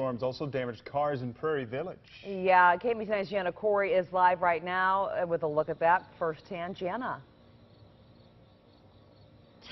storms also damaged cars in Prairie Village. Yeah, KMBC9's Jana Corey is live right now with a look at that firsthand. Jana.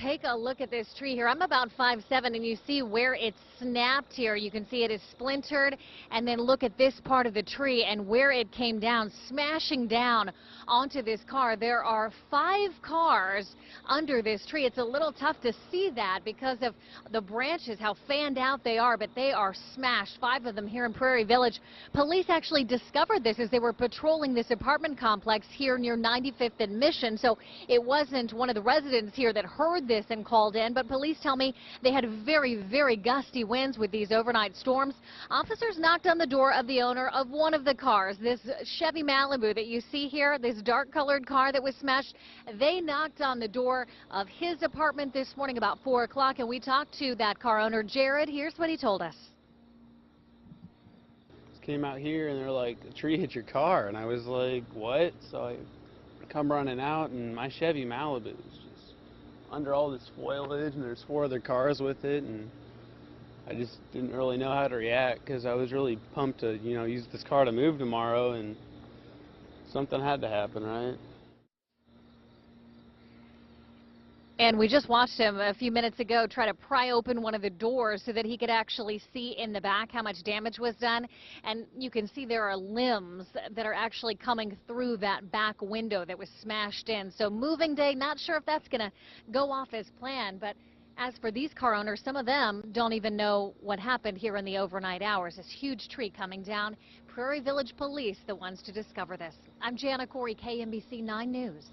Take a look at this tree here. I'm about 5'7", and you see where it's snapped here. You can see it is splintered, and then look at this part of the tree and where it came down, smashing down onto this car. There are 5 cars under this tree. It's a little tough to see that because of the branches, how fanned out they are, but they are smashed. 5 of them here in Prairie Village. Police actually discovered this as they were patrolling this apartment complex here near 95th and Mission, so it wasn't one of the residents here that heard this and called in, but police tell me they had very, very gusty winds with these overnight storms. Officers knocked on the door of the owner of one of the cars, this Chevy Malibu that you see here, this dark colored car that was smashed. They knocked on the door of his apartment this morning about 4 o'clock, and we talked to that car owner, Jared. Here's what he told us. Came out here and they're like, a tree hit your car, and I was like, what? So I come running out, and my Chevy Malibu is just under all this foliage, and there's 4 other cars with it, and I just didn't really know how to react because I was really pumped to, use this car to move tomorrow, and something had to happen, right? And we just watched him a few minutes ago try to pry open one of the doors so that he could actually see in the back how much damage was done. And you can see there are limbs that are actually coming through that back window that was smashed in. So moving day, not sure if that's going to go off as planned. But as for these car owners, some of them don't even know what happened here in the overnight hours. This huge tree coming down. Prairie Village Police, the ones to discover this. I'm Jana Corey, KMBC 9 News.